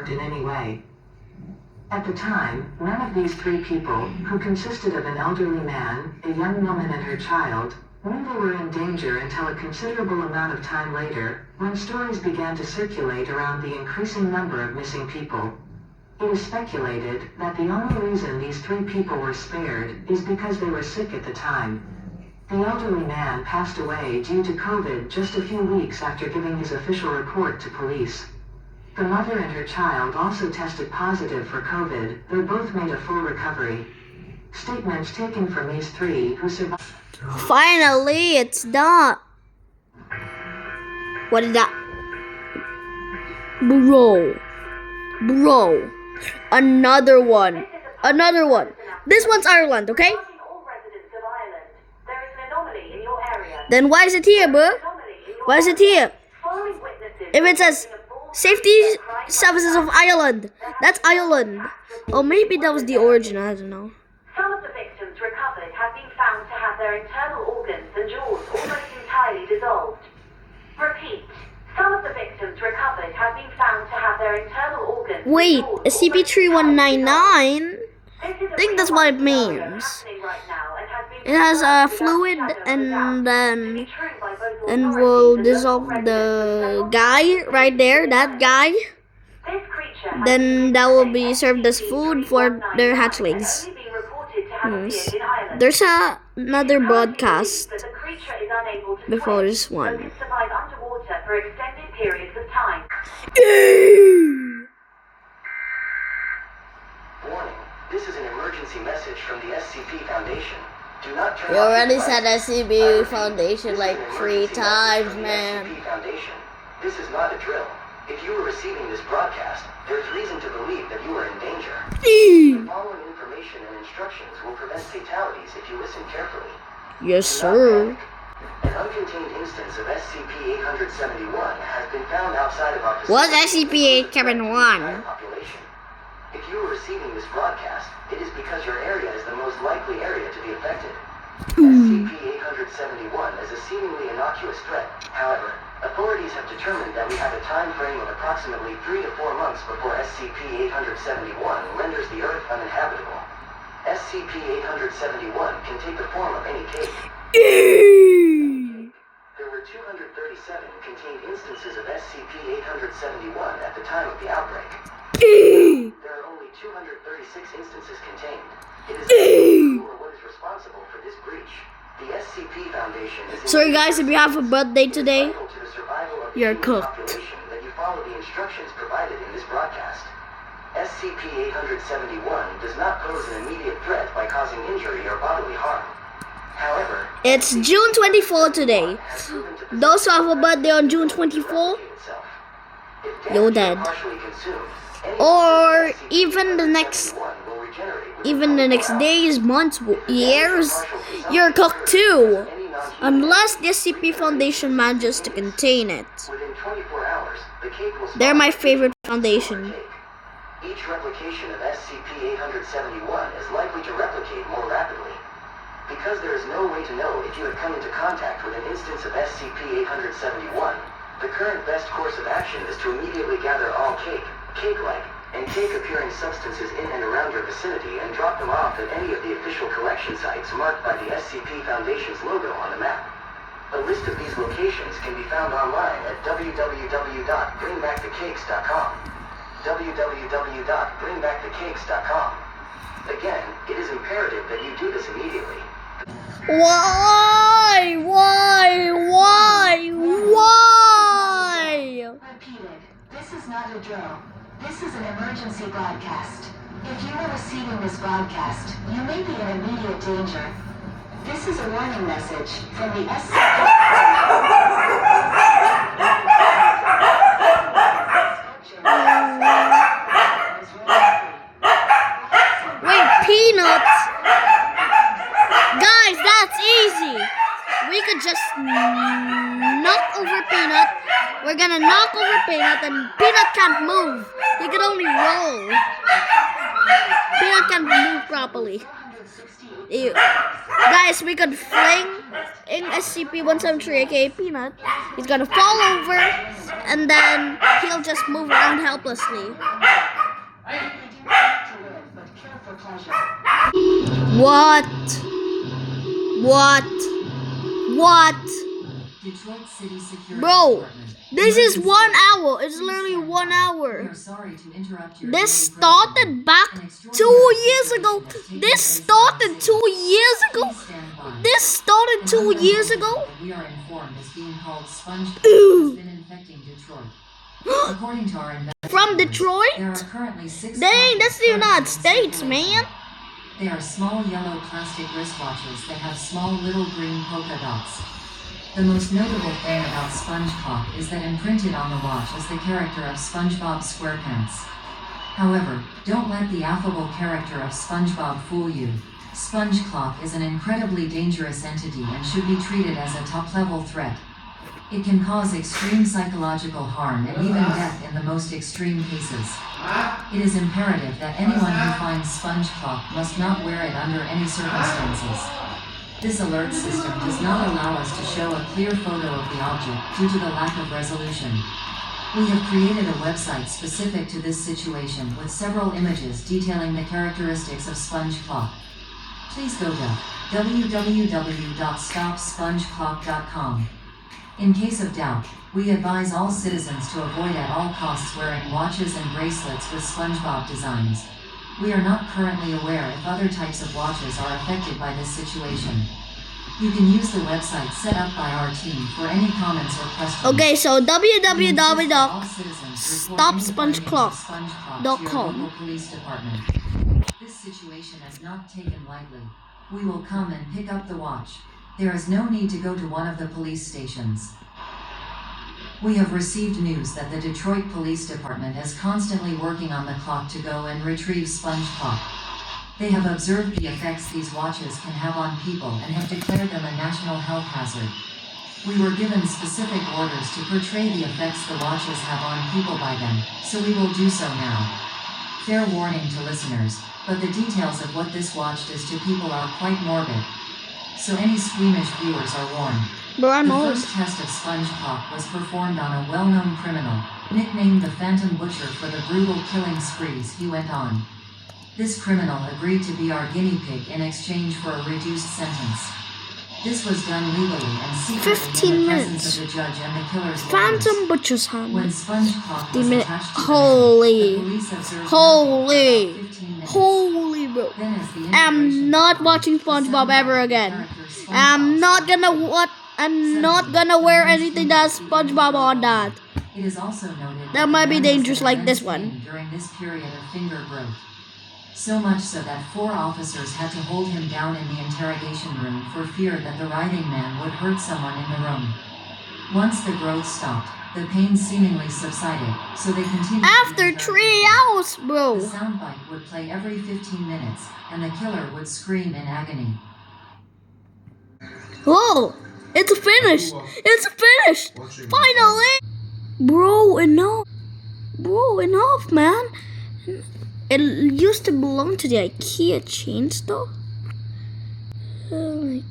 in any way. At the time, none of these three people, who consisted of an elderly man, a young woman and her child, knew they were in danger until a considerable amount of time later, when stories began to circulate around the increasing number of missing people. It is speculated that the only reason these three people were spared is because they were sick at the time. The elderly man passed away due to COVID just a few weeks after giving his official report to police. The mother and her child also tested positive for COVID, though both made a full recovery. Statements taken from these three who survived. Finally, it's done. What is that? Bro. Another one. This one's Ireland, okay? Then why is it here, bro? Why is it here? If it says Safety Services of Ireland, that's Ireland. Or maybe that was the origin, I don't know. Some of the victims recovered have been found to have their internal organs and jaws almost entirely dissolved. Repeat. Some of the victims recovered have been found to have their internal organs. Wait, SCP-3199? I think that's what it means. It has a fluid and will dissolve the guy right there, that guy. Then that will be served as food for their hatchlings. Yes. There's another broadcast before this one. Warning, this is an emergency message from the SCP Foundation. Do not turn You off already your said devices. SCP Foundation This like is an 3 emergency message times, from the man. SCP Foundation. This is not a drill. If you are receiving this broadcast, there's reason to believe that you are in danger. The following information and instructions will prevent fatalities if you listen carefully. Yes, Do not sir. panic. An uncontained instance of SCP-871 has been found outside of our What's facility. SCP-871? Population. If you are receiving this broadcast, it is because your area is the most likely area to be affected. SCP-871 is a seemingly innocuous threat. However, authorities have determined that we have a time frame of approximately 3 to 4 months before SCP-871 renders the Earth uninhabitable. SCP-871 can take the form of any cake. There were 237 contained instances of SCP-871 at the time of the outbreak. There are only 236 instances contained. It is unclear who or what is responsible for this breach. The SCP Foundation is Sorry guys, if you have a birthday today, vital to the survival of the you're human cooked. population that you follow the instructions provided in this broadcast. SCP-871 does not pose an immediate threat by causing injury or bodily harm. However, It's June 24 today. Those who have a birthday on June 24, you're dead. Or even the next days, months, years, you're cooked too. Unless the SCP Foundation manages to contain it. Within 24 hours, the cake will They're spawn my a favorite cake. foundation. Each replication of SCP-871 is likely to replicate more rapidly. Because there is no way to know if you have come into contact with an instance of SCP-871, the current best course of action is to immediately gather all cake-like, and cake-appearing substances in and around your vicinity and drop them off at any of the official collection sites marked by the SCP Foundation's logo on the map. A list of these locations can be found online at www.bringbackthecakes.com. www.bringbackthecakes.com. Again, it is imperative that you do this immediately. Why? Repeated. This is not a drill. This is an emergency broadcast. If you are receiving this broadcast, you may be in immediate danger. This is a warning message from the SCP. Wait, peanuts? Guys, that's easy. We could just knock over Peanut. We're gonna knock over Peanut and Peanut can't move. He can only roll. Peanut can't move properly. Ew. Guys, we could fling in SCP-173, aka Peanut. He's gonna fall over, and then he'll just move around helplessly. What? Detroit City Security Bro, Department. this is 1 hour. It's literally 1 We hour. are sorry to interrupt your This daily program. started back An 2 extraordinary years ago. situation has taken This place in started the 2 city. years ago. Please stand by. This started An 2 unknown years entity ago. that we are informed is being called SpongeBob Ew. has been infecting Detroit. According to our investigators, From there Detroit? are currently 6 Dang, that's the copies United currently in States, circulation. man. They are small yellow plastic wristwatches that have small little green polka dots. The most notable thing about Sponge Clock is that imprinted on the watch is the character of SpongeBob SquarePants. However, don't let the affable character of SpongeBob fool you. Sponge Clock is an incredibly dangerous entity and should be treated as a top-level threat. It can cause extreme psychological harm and even death in the most extreme cases. It is imperative that anyone who finds Sponge Clock must not wear it under any circumstances. This alert system does not allow us to show a clear photo of the object due to the lack of resolution. We have created a website specific to this situation with several images detailing the characteristics of Sponge Clock. Please go to www.stopspongeclock.com. In case of doubt, we advise all citizens to avoid at all costs wearing watches and bracelets with SpongeBob designs. We are not currently aware if other types of watches are affected by this situation. You can use the website set up by our team for any comments or questions. Okay, so We insist that all www. citizens report any findings of SpongeClock to your .com. local police department. This situation is not taken lightly. We will come and pick up the watch. There is no need to go to one of the police stations. We have received news that the Detroit Police Department is constantly working on the clock to go and retrieve Sponge Clock. They have observed the effects these watches can have on people and have declared them a national health hazard. We were given specific orders to portray the effects the watches have on people by them, so we will do so now. Fair warning to listeners, but the details of what this watch does to people are quite morbid. So any squeamish viewers are warned. Bro, I'm The old. first test of Sponge Clock was performed on a well-known criminal, nicknamed the Phantom Butcher for the brutal killing sprees he went on. This criminal agreed to be our guinea pig in exchange for a reduced sentence. This was done legally and secretly 15 in the minutes. presence of the judge and the killer's lawyers. Phantom Butcher's When hand. Sponge Clock was Demon- attached to Holy. the police observed Holy. nothing for about 15 minutes. Holy bro. Then as the I'm integration not began, watching the SpongeBob sound ever of the again. character SpongeBob I'm not started gonna to what. I'm not gonna wear anything that's SpongeBob on that. It is also noted That might be the man was dangerous in like immense this one. pain during this period of finger growth. So much so that 4 officers had to hold him down in the interrogation room for fear that the writhing man would hurt someone in the room. Once the growth stopped, the pain seemingly subsided, so they continued the After 3 interrogation. hours, bro. The soundbite would play every 15 minutes, and the killer would scream in agony. Whoa! It's finished! It's finished! Finally! Bro, enough! Bro, enough, man! It used to belong to the IKEA chain store. Oh my